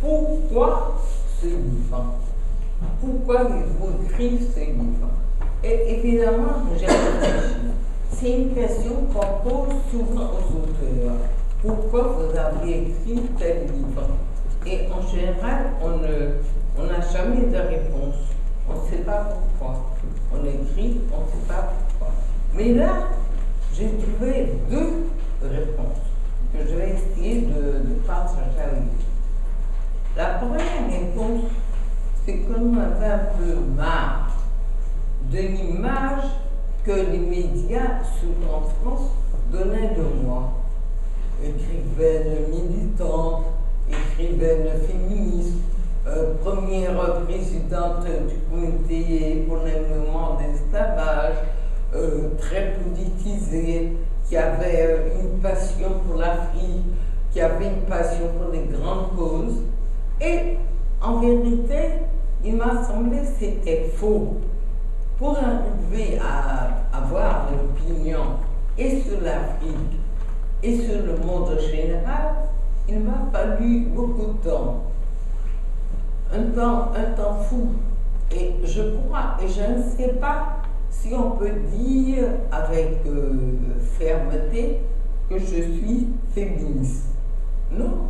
pourquoi ce livre? Pourquoi il faut écrire ce livre? Et évidemment, j'ai réfléchi. C'est une question qu'on pose souvent aux auteurs. Pourquoi vous avez écrit tel livre? Et en général, on n'a jamais de réponse. On ne sait pas pourquoi. On écrit, on ne sait pas pourquoi. Mais là, j'ai trouvé deux réponses que je vais essayer de partager avec vous. La première réponse, c'est qu'on avait un peu marre de l'image que les médias, surtout en France, donnaient de moi. Écrivaine militante, écrivaine féministe, première présidente du comité pour l'éloignement de l'esclavage, très politisée, qui avait une passion pour l'Afrique, qui avait une passion pour les grandes causes. Et en vérité, il m'a semblé que c'était faux. Pour arriver à avoir une opinion et sur l'Afrique et sur le monde général, il m'a fallu beaucoup de temps. Un temps fou. Et je crois, et je ne sais pas si on peut dire avec fermeté que je suis féministe. Non,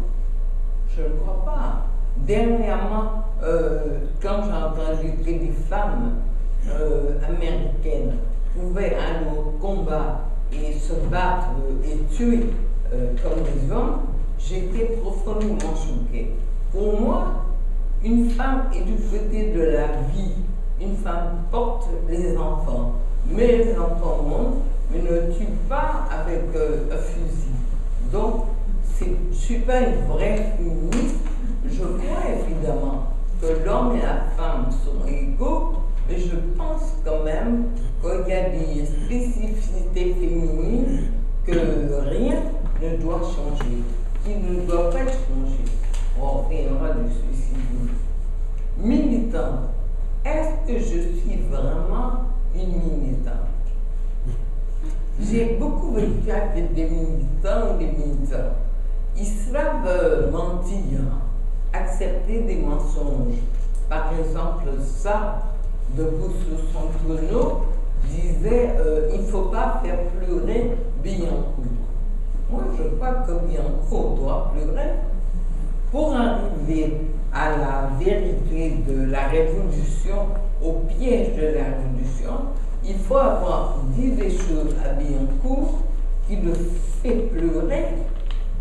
je ne crois pas. Dernièrement, quand j'ai entendu que des femmes américaines pouvaient aller au combat et se battre et tuer comme des hommes, j'étais profondément choquée. Pour moi, une femme est du côté de la vie. Une femme porte les enfants, met les enfants au monde, mais ne tue pas avec un fusil. Donc, je ne suis pas une vraie féministe. Je crois évidemment que l'homme et la femme sont égaux, mais je pense quand même qu'il y a des spécificités féminines que rien ne doit changer, qui ne doit pas changer. On reviendra dessus si vous voulez. Militante. Est-ce que je suis vraiment une militante? J'ai beaucoup vécu avec des militants ou des militants. Ils savent mentir, accepter des mensonges. Par exemple, ça, de Bussou-Santono, disait il ne faut pas faire pleurer Billancourt. Moi, je crois que Billancourt doit pleurer. Pour arriver à la vérité de la révolution, au piège de la révolution, il faut avoir dit des choses à Billancourt qui le fait pleurer.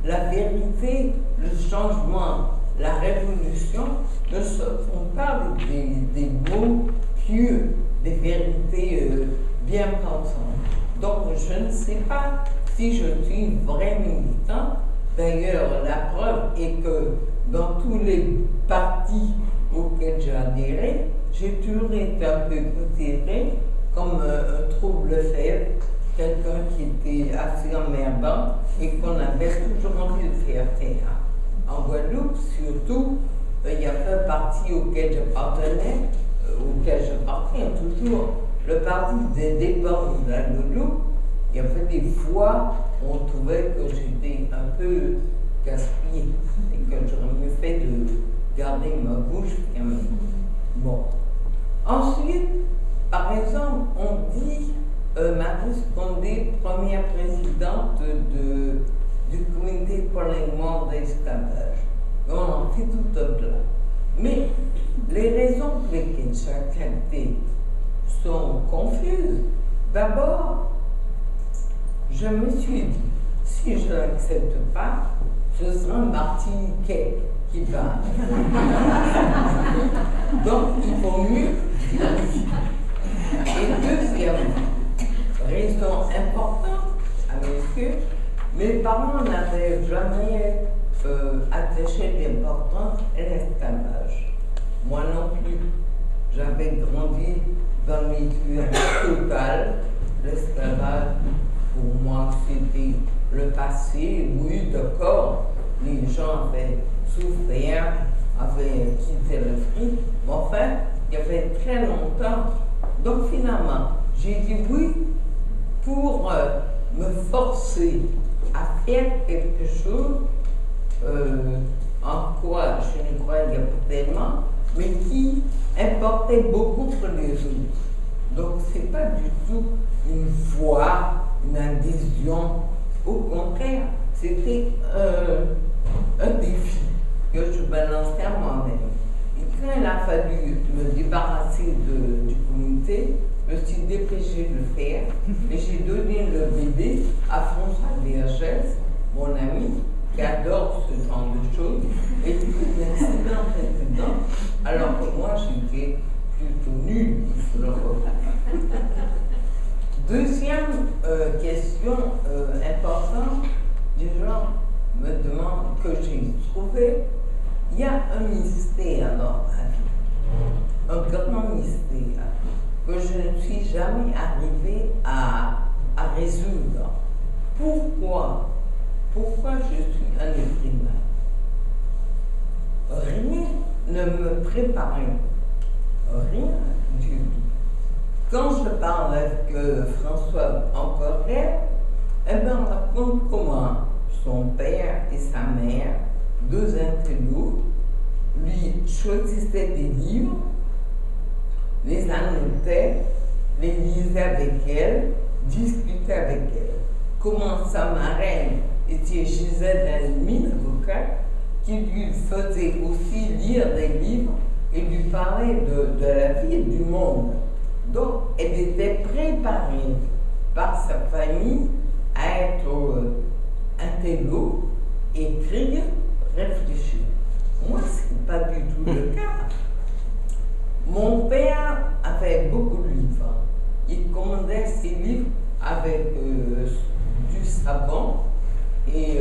La vérité, le changement, la révolution ne se font pas avec des mots pieux, des vérités bien pensantes. Donc, je ne sais pas si je suis une vraie militante. D'ailleurs, la preuve est que dans tous les partis auxquels j'ai adhéré, j'ai toujours été un peu considéré comme un trouble-fête, quelqu'un qui était assez emmerdant et qu'on avait toujours envie de faire taire. En Guadeloupe, surtout, il y avait un parti auquel j'appartenais, auquel j'appartiens toujours, le parti des dépenses de la Guadeloupe. Il y avait des fois où on trouvait que j'étais un peu gaspillée et que j'aurais mieux fait de garder ma bouche fermée. Bon. Ensuite, par exemple, on dit Marie Scondé, première présidente du comité pour l'éloignement de l'esclavage. On en fait tout un plat. Mais les raisons pour lesquelles j'ai accepté sont confuses. D'abord, je me suis dit, si je ne l'accepte pas, ce sera un Martiniquais qui va. Donc, il vaut mieux dire oui. Et deuxième raison importante à mes yeux, mes parents n'avaient jamais attaché d'importance à l'esclavage. Moi non plus. J'avais grandi dans les milieu total. L'esclavage, pour moi, c'était le passé. Oui, d'accord, les gens avaient souffert, avaient quitté l'Afrique, mais enfin, il y avait très longtemps. Donc finalement, j'ai dit oui pour me forcer à faire quelque chose en quoi je ne crois mais qui importait beaucoup pour les autres. Donc, ce n'est pas du tout une foi, une adhésion. Au contraire, c'était un défi que je balançais à moi-même. Et quand il a fallu me débarrasser du comité, je me suis dépêchée de le faire et j'ai donné le bébé à François Vergès, mon ami, qui adore ce genre de choses, et qui est excellent président, alors que moi j'étais plutôt nulle, il faut le reconnaître. Deuxième question importante, des gens me demandent que j'ai trouvé, il y a un mystère dans ma vie, un grand mystère que je ne suis jamais arrivée à résoudre. Pourquoi je suis un écrivain? Rien ne me préparait, rien du tout. Quand je parle avec François Empereur, on raconte comment son père et sa mère, deux intellos, lui choisissaient des livres, les annotaient, les lisaient avec elle, discutaient avec elle. Comment sa marraine était Gisèle Halimi, avocate, qui lui faisait aussi lire des livres et lui parlait de la vie et du monde. Donc, elle était préparée par sa famille à être intello, écrire, réfléchir. Moi, ce n'est pas du tout le cas. Mon père avait beaucoup de livres. Il commandait ses livres avec du savon et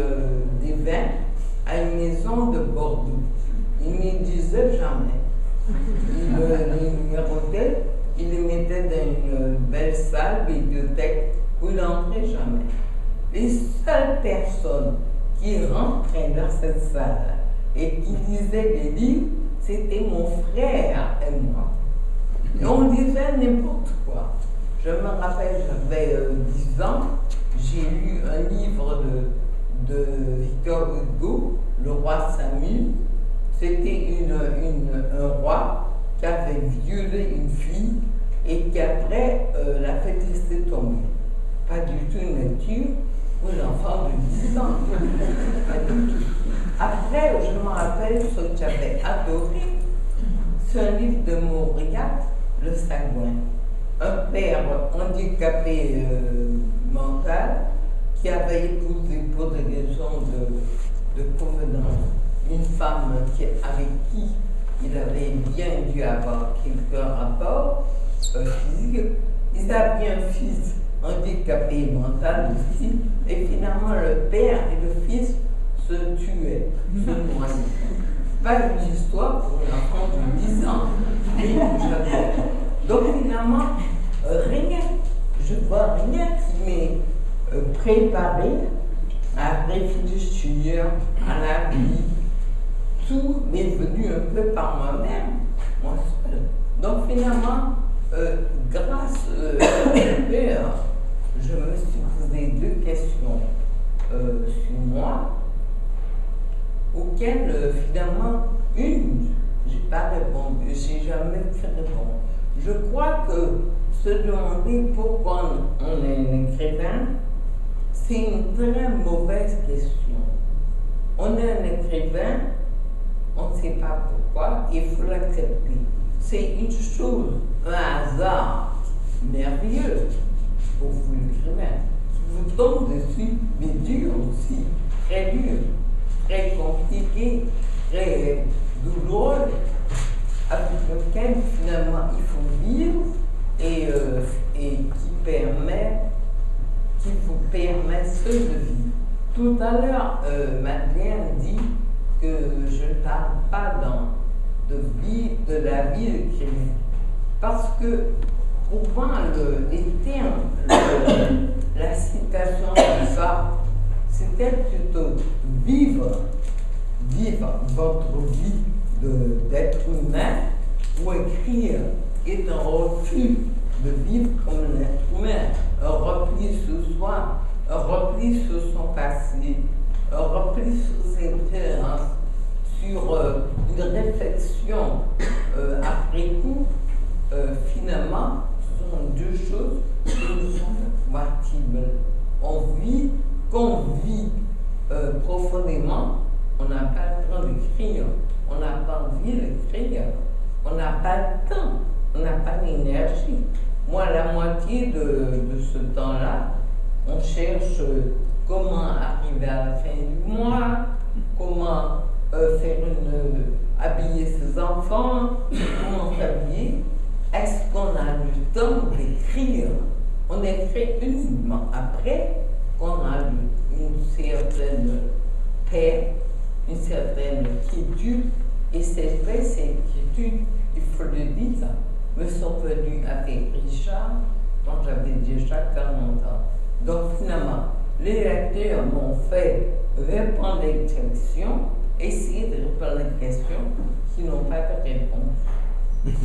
des vins à une maison de Bordeaux. Il ne disait jamais. Il les numérotait, il les mettait dans une belle salle, bibliothèque, où il n'entrait jamais. Les seules personnes qui rentraient dans cette salle et qui lisaient les livres, c'était mon frère et moi. Et on lisait n'importe quoi. Je me rappelle, j'avais 10 ans, j'ai lu un livre de Victor Hugo, Le roi Samuel. C'était un roi qui avait violé une fille et qui après l'a fait laisser tomber. Pas du tout une lecture pour l'enfant de 10 ans. Pas du tout. Après, je me rappelle ce que j'avais adoré, c'est un livre de Mauriac, Le Sagouin. Un père handicapé mental qui avait épousé pour des raisons de provenance une femme avec qui il avait bien dû avoir quelques rapports physiques. Ils avaient un fils handicapé mental aussi, et finalement le père et le fils se tuaient, se noyaient. Pas une histoire pour un enfant de 10 ans, mais j'adore. Donc finalement, rien, je vois rien qui m'ait préparé à réfléchir à la vie. Tout m'est venu un peu par moi-même, moi seul. Donc finalement, grâce à mon père, je me suis posé 2 questions sur moi, auxquelles finalement, une, je n'ai pas répondu, je n'ai jamais pu répondre. Je crois que se demander pourquoi on est un écrivain, c'est une très mauvaise question. On est un écrivain, on ne sait pas pourquoi, il faut l'accepter. C'est une chose, un hasard merveilleux pour vous l'écrivain, qui vous tombe dessus, mais dur aussi, très dur, très compliqué, très douloureux, avec lequel finalement il faut vivre et qui vous permet seul de vivre. Tout à l'heure, Madeleine dit que je ne parle pas de la vie d'écrivain. Parce que, pour moi, les termes, la citation de ça, c'était plutôt vivre votre vie d'être humain, ou écrire est un refus de vivre comme un être humain, un repli sur soi, un repli sur son passé, un repli sur ses expériences, sur une réflexion après coup, finalement, ce sont deux choses qui nous sont compatibles. Qu'on vit profondément, on n'a pas le temps d'écrire, on n'a pas envie d'écrire, on n'a pas le temps, on n'a pas l'énergie. Moi, la moitié de ce temps-là, on cherche comment arriver à la fin du mois, comment habiller ses enfants, comment s'habiller. Est-ce qu'on a le temps d'écrire? On écrit uniquement après qu'on a une certaine paix, une certaine quiétude, et ces paix, ces quiétudes, il faut le dire, me sont venues avec Richard quand j'avais déjà 40 ans. Donc finalement, les lecteurs m'ont fait répondre les questions, essayer de répondre les questions qui n'ont pas de réponse.